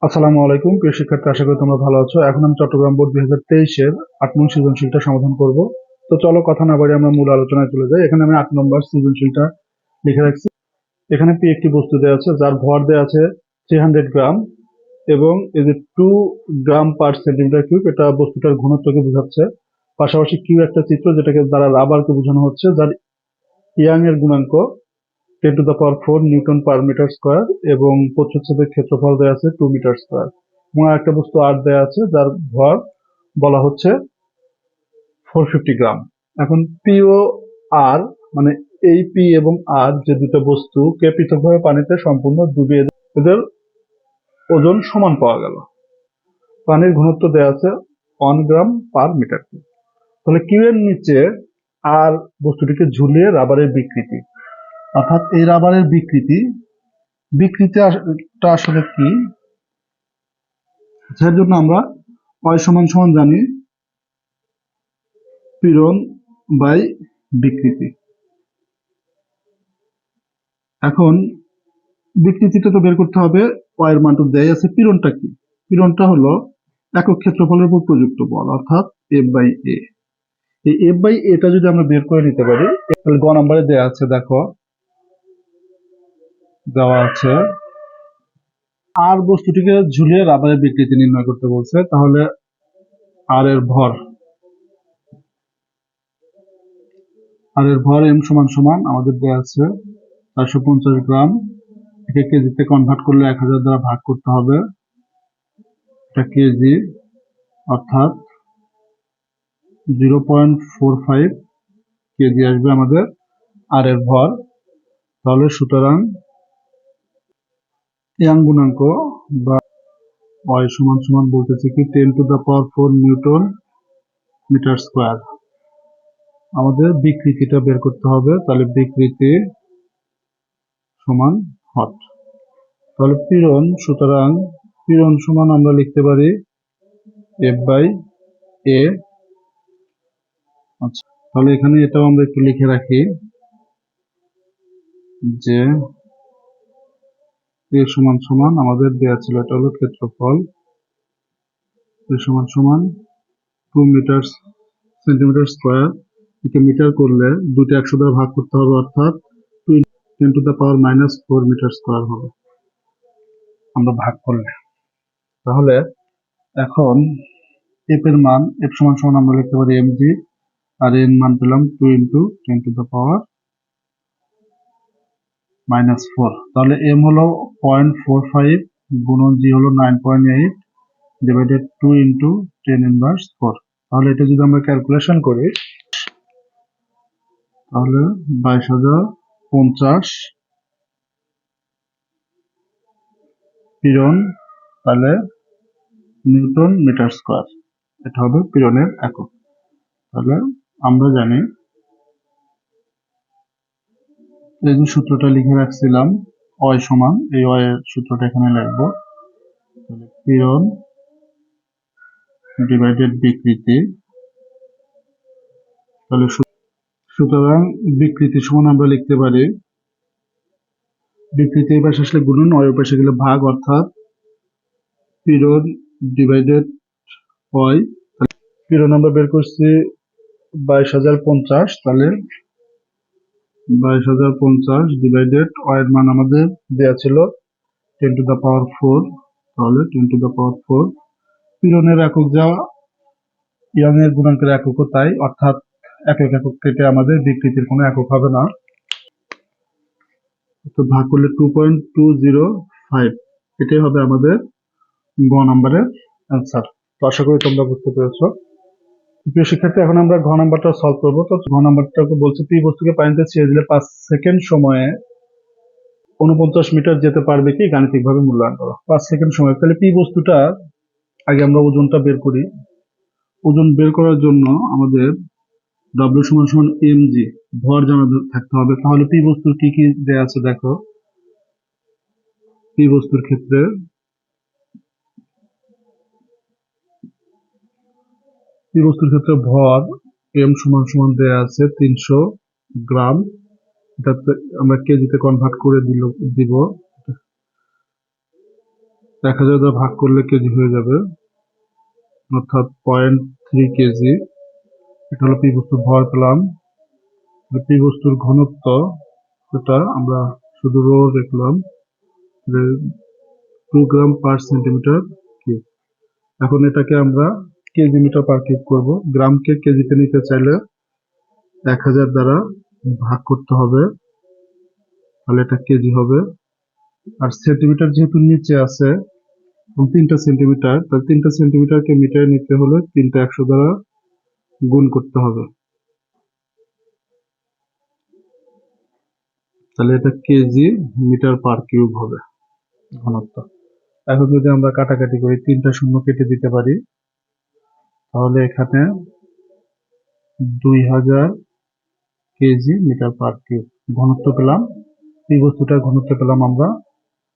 আসসালামু আলাইকুম প্রিয় শিক্ষার্থী, আশা করি তোমরা ভালো আছো। এখন আমি চট্টগ্রাম বোর্ড 2023-এর 8 নং সৃজনশীলটা সমাধান করব। তো চলো কথা না বাড়িয়ে আমরা মূল আলোচনায় চলে যাই। এখানে আমি 8 নম্বর সৃজনশীলটা লিখে রাখছি। এখানে পি একটি বস্তু দেওয়া আছে যার ভর দেওয়া আছে 300 গ্রাম এবং এই যে 2 গ্রাম পার সেন্টিমিটার কিউব, এটা বস্তুটার ঘনত্বকে বোঝাচ্ছে। পাশাপাশি কিউ একটা চিত্র যেটাকে দ্বারা রাবারকে বোঝানো হচ্ছে, যার ইয়াং এর গুণাঙ্ক 10⁴ নিউটন পার মিটার স্কয়ার এবং প্রচ্ছদের ক্ষেত্রফল দেওয়া আছে 2 মিটার স্কয়ার। এবং একটা বস্তু আর দেওয়া আছে যার ভর বলা হচ্ছে 450 গ্রাম। এখন পি ও আর, মানে এই পি এবং আর যে দুটো বস্তুকে পৃথকভাবে পানিতে সম্পূর্ণ ডুবিয়ে এদের ওজন সমান পাওয়া গেল। পানির ঘনত্ব দেওয়া আছে 1 গ্রাম পার মিটার কিউব। তাহলে কিউ এর নিচে আর বস্তুটিকে ঝুলিয়ে রাবারের বিকৃতি, অর্থাৎ এই রাবারের বিকৃতিটা আসলে কি, যার জন্য আমরা অয় সমান সমান জানি পীড়ন বাই বিকৃতি। এখন বিকৃতিটা তো বের করতে হবে, অয়ের মানটা দেয় আছে। পীড়নটা কি? পীড়নটা হলো একক ক্ষেত্রফলের উপর প্রযুক্ত বল, অর্থাৎ এফ বাই এ। এই এফ বাই এটা যদি আমরা বের করে নিতে পারি, তাহলে গ নাম্বারে দেওয়া আছে, দেখো দেওয়া আছে আর বস্তুটিকে ঝুলিয়ে রাবারের বিকৃতি নির্ণয় করতে বলছে। তাহলে আর এর ভর এম সমান সমান আমাদের দেওয়া আছে 450 গ্রাম। একে কেজিতে কনভার্ট করলে 1000 দ্বারা ভাগ করতে হবে, এটা কেজি, অর্থাৎ 0.45 কেজি আসবে আমাদের আর এর ভর। তাহলে সুতরাং ইয়াং গুণাঙ্ক বা অয় সমান সমান বলতেছে কি 10⁴ নিউটন মিটার স্কয়ার। আমাদের বিকৃতিটা বের করতে হবে, তাহলে বিকৃতি সমান হট। তাহলে পীড়ন, সুতরাং পীড়ন সমান আমরা লিখতে পারি এফ বাই এ। আচ্ছা, তাহলে এখানে এটাও আমরা একটু লিখে রাখি যে এ সমান সমান আমাদের দেওয়া ছিল, এটা হলো ক্ষেত্রফল, এ সমান সমান 2 মিটার সেন্টিমিটার স্কয়ার। একে মিটার করলে দুটো 100 দ্বারা ভাগ করতে হবে, অর্থাৎ 10⁻⁻⁴ মিটার স্কয়ার হবে আমরা ভাগ করলে। তাহলে এখন এফ এর মান, এফ সমান সমান আমরা লিখতে পারি এম জি, আর এর মান পেলাম 2 × 10⁻⁻⁴। তাহলে এম হলো 0.45 গুণন জি হলো 9.8 ডিভাইডেড 2 × 10⁻⁴। তাহলে এটা যদি আমরা ক্যালকুলেশন করি, তাহলে 22,050 পীড়ন, তাহলে নিউটন মিটার স্কয়ার, এটা হবে পীড়নের একক। তাহলে আমরা জানি, এই যে সূত্রটা লিখে রাখছিলাম অয় সমান, এই অয়ের সূত্রটা এখানে লিখবো। তাহলে পীড়ন ডিভাইডেড বিকৃতি, তাহলে সুতরাং বিকৃতি সমান আমরা লিখতে পারি, বিকৃতি এই পাশে আসলে গুণন, অয় পাশে গেলে ভাগ, অর্থাৎ পীড়ন ডিভাইডেড অয়। পীড়ন আমরা বের করছি 22,050, তাহলে 22,050 ডিভাইডেড অয়ের মান আমাদের দেওয়া ছিল 10⁴, তাহলে 10⁴। পীড়নের একক যা, ইয়াং এর গুণাঙ্কের এককও তাই, অর্থাৎ একক একক কেটে আমাদের বিকৃতির কোনো একক হবে না। তো ভাগ করলে 2.205, এটাই হবে আমাদের গ নাম্বারের অ্যান্সার। তো আশা করি তোমরা বুঝতে পেরেছো। প্রিয় শিক্ষার্থী, এখন আমরা ঘ নাম্বারটা সলভ করবো। তো ঘ নাম্বারটাকে বলছে পি বস্তুকে পানিতে ছেড়ে দিলে 5 সেকেন্ড সময়ে 49 মিটার যেতে পারবে কি, গাণিতিকভাবে মূল্যায়ন করো। 5 সেকেন্ড সময়, তাহলে পি বস্তুটা আগে আমরা ওজনটা বের করি। ওজন বের করার জন্য আমাদের ডব্লিউ সমান সমান এম জি, ভর জানা থাকতে হবে। তাহলে পি বস্তুর কি কি দেয়া আছে দেখো। পি বস্তুর ক্ষেত্রে ভর এম সমান সমান দেয়া আছে 300 গ্রাম। এটাতে আমরা কেজিতে কনভার্ট করে দিব। 1000 দ্বারা ভাগ করলে কেজি হয়ে যাবে, অর্থাৎ 0.3 কেজি। এটা হলো পি বস্তুর ভর পেলাম। পি বস্তুর ঘনত্ব, সেটা আমরা শুধু রো দেখলাম, 2 গ্রাম পার সেন্টিমিটার কিউব। এখন এটাকে আমরা কেজি মিটার পার কিউব করব। গ্রামকে কেজিতে নিতে চাইলে 1000 দ্বারা ভাগ করতে হবে, তাহলে এটা কেজি হবে। আর সেন্টিমিটার যেহেতু নিচে আছে, 3টা সেন্টিমিটার, তাহলে 3টা সেন্টিমিটারকে মিটারে নিতে হলে 3টা 100 দ্বারা গুণ করতে হবে, তাহলে এটা কেজি মিটার পার কিউব হবে ঘনত্ব। এখন যদি আমরা কাটাকাটি করি, 3টা শূন্য কেটে দিতে পারি, তাহলে এখানে 2000 কেজি মিটার পার কিউব ঘনত্ব পেলাম। পি বস্তুটার ঘনত্ব পেলাম আমরা।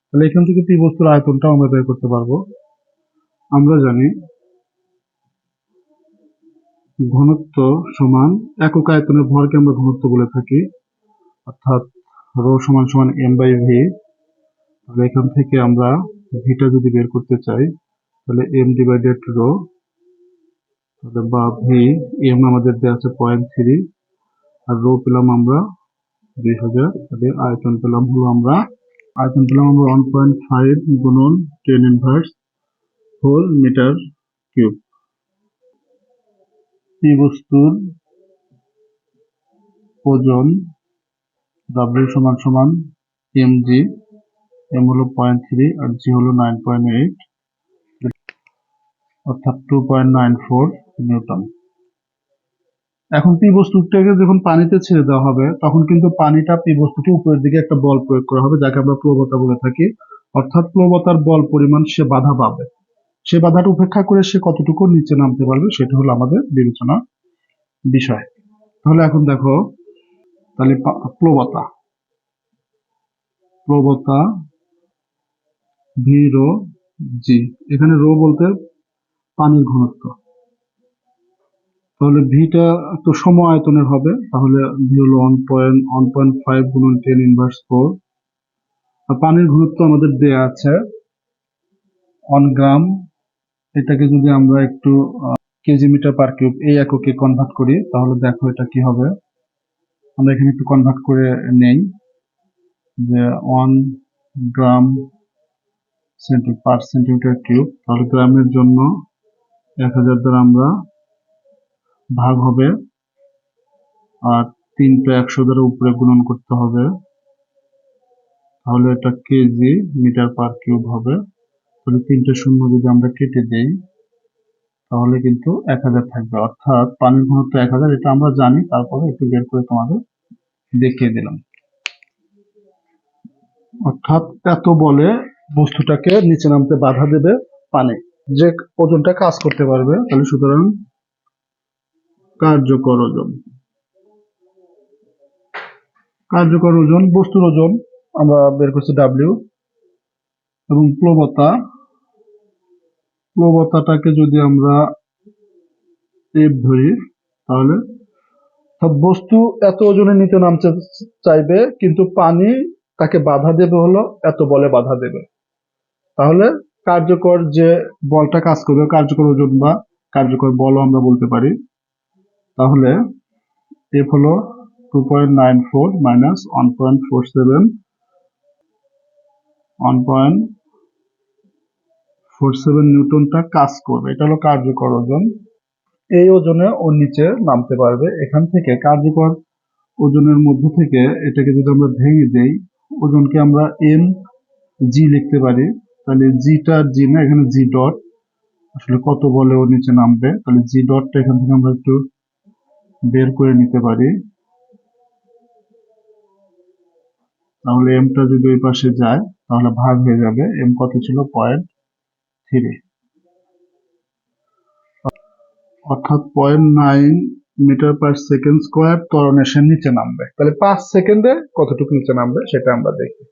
তাহলে এখান থেকে পি বস্তুর আয়তনটাও আমরা বের করতে পারবো। আমরা জানি ঘনত্ব সমান একক আয়তনের ভরকে আমরা ঘনত্ব বলে থাকি, অর্থাৎ রো সমান সমান এম বাই ভি। তাহলে এখান থেকে আমরা ভিটা যদি বের করতে চাই, তাহলে এম ডিভাইডেড রো, তাহলে বা ভি, এম আমাদের দেওয়া আছে 0.3 আর রো পেলাম আমরা 2000। তাহলে আয়তন পেলাম আমরা 1.5 গুণন 10 ইনভার্স 4 মিটার কিউব। পি বস্তুর ওজন ডাব্লিউ সমান সমান এম জি, এম হলো 0.3 আর জি হলো 9.8, অর্থাৎ 2.94 নিউটন। এখন পি বস্তুটাকে যখন পানিতে ছেড়ে দেওয়া হবে, তখন কিন্তু পানিটা পি বস্তুকে উপরের দিকে একটা বল প্রয়োগ করা হবে, যাকে আমরা প্লবতা বলে থাকি। অর্থাৎ প্লবতার বল পরিমাণ সে বাধা পাবে, সে বাধাটা উপেক্ষা করে সে কতটুকু নিচে নামতে পারবে, সেটা হলো আমাদের বিবেচনার বিষয়। তাহলে এখন দেখো, তাহলে প্লবতা, প্লবতা ভি রো জি, এখানে রো বলতে পানির ঘনত্ব, তাহলে ভিটা তো সম আয়তনের হবে, তাহলে ভি হলো 1.5 গুণন 10 ইনভার্স 4। আর পানির ঘনত্ব আমাদের দেয়া আছে 1 গ্রাম। এটাকে যদি আমরা একটু কেজি মিটার পার কিউব এই এককে কনভার্ট করি, তাহলে দেখো এটা কি হবে। আমরা এখানে একটু কনভার্ট করে নেই, যে 1 গ্রাম পার সেন্টিমিটার কিউব, তাহলে গ্রামের জন্য 1000 দ্বারা আমরা ভাগ হবে, আর 3টা 100 দ্বারা উপরে গুণন করতে হবে, তাহলে এটা কেজি মিটার পার কিউব হবে। তাহলে 3টে শূন্য যদি আমরা কেটে দেই, তাহলে কিন্তু 1000 থাকবে, অর্থাৎ পানির ঘনত্ব 1000। এটা আমরা জানি, তারপরে একটু বের করে তোমাদের দেখিয়ে দিলাম। অর্থাৎ এত বলে বস্তুটাকে নিচে নামতে বাধা দেবে পানি, যে ওজনটা কাজ করতে পারবে। তাহলে সুতরাং কার্যকর ওজন, কার্যকর ওজন, বস্তুর ওজন আমরা বের করছি ডাব্লিউ। এবং প্লবতাটাকে যদি আমরা এফ ধরি, তাহলে সব বস্তু এত ওজনে নিচে নামতে চাইবে, কিন্তু পানি তাকে বাধা দেবে হলো এত বলে বাধা দেবে। তাহলে কার্যকর যে বলটা কাজ করবে, কার্যকর ওজন বা কার্যকর বলও আমরা বলতে পারি। তাহলে এফ হলো 2.94 মাইনাস 1.47, 1.47 নিউটনটা কাজ করবে। এটা হলো কার্যকর ওজন। এই ওজনে ও নিচে নামতে পারবে। এখান থেকে কার্যকর ওজনের মধ্যে থেকে এটাকে যদি আমরা ভেঙে দেই, ওজনকে আমরা এম জি লিখতে পারি। তাহলে জিটা জি না, এখানে জি ডট, আসলে কত বলে ও নিচে নামবে, তাহলে জি ডটটা এখান থেকে আমরা একটু বের করে নিতে পারি। তাহলে এমটা যদি ওই পাশে যায়, তাহলে ভাগ হয়ে যাবে। এম কত ছিল? 0.3, অর্থাৎ 0.9 মিটার পার সেকেন্ড স্কোয়ার ত্বরণে সে নিচে নামবে। তাহলে 5 সেকেন্ডে কতটুকু নিচে নামবে সেটা আমরা দেখি।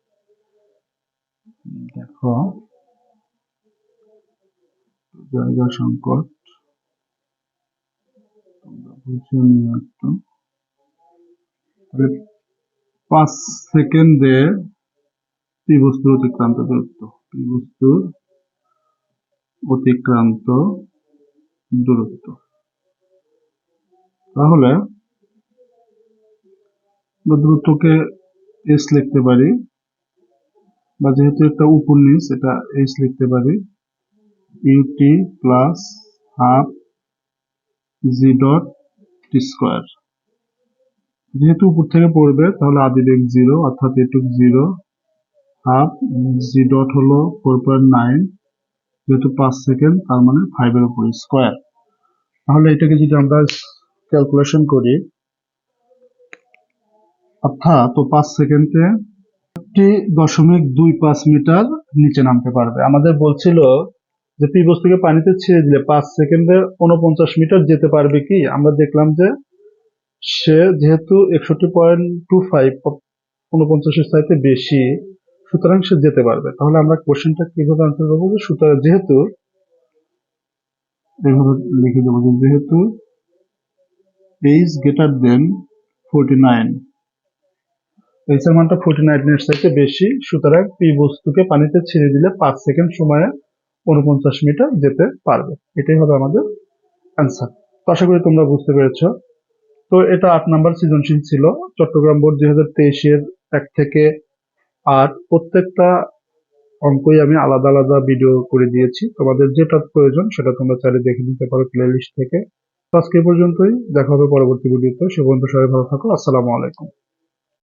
দেখো, জায়গা সংকট, বুঝে নিয়ে একটু। তাহলে 5 সেকেন্ডে পি বস্তুর অতিক্রান্ত দূরত্ব, পি বস্তুর অতিক্রান্ত দূরত্ব। তাহলে দূরত্বকে এস লিখতে পারি, বা যেহেতু একটা উপর নিচ, এটা এস লিখতে পারি, U T plus half G dot T square. যেহেতু উপর থেকে পড়বে তাহলে আদি বেগ 0, অর্থাৎ এটুক 0, হাফ জি ডট হলো 4.9, যেহেতু 5 সেকেন্ড তার মানে 5 এর উপর স্কোয়ার। তাহলে এটাকে যদি আমরা ক্যালকুলেশন করি, অর্থাৎ 5 সেকেন্ডে 0.25 মিটার নিচে নামতে পারবে। আমাদের বলছিল যে পি বস্তুকে পানিতে ছেড়ে দিলে 5 সেকেন্ডে 49 মিটার যেতে পারবে কি? আমরা দেখলাম যে সে যেহেতু 61.25 49-এর চাইতে বেশি, সুতরাং সে যেতে পারবে। তাহলে আমরা কোশ্চেনটা কিভাবে আনসার করবো? সুতরাং যেহেতু, এইভাবে লিখে দেবো যে যেহেতু এইচ গ্রেটার দেন 49, এইচ এর মানটা 49 এর চাইতে বেশি, সুতরাং পি বস্তুকে পানিতে ছেড়ে দিলে 5 সেকেন্ড সময়ে 49 মিটার যেতে পারবে। এটাই হবে আমাদের অ্যান্সার। তো আশা করি তোমরা বুঝতে পেরেছো। তো এটা 8 নাম্বার সৃজনশীল ছিল। চট্টগ্রাম বোর্ড 2023-এর 1 থেকে 8 প্রত্যেকটা অঙ্কই আমি আলাদা আলাদা ভিডিও করে দিয়েছি। তোমাদের যেটা প্রয়োজন সেটা তোমরা চাইলে দেখে নিতে পারো প্লে লিস্ট থেকে। তো আজকে এই পর্যন্তই, দেখা হবে পরবর্তী ভিডিওতে। সে পর্যন্ত সবাই ভালো থাকো। আসসালামু আলাইকুম।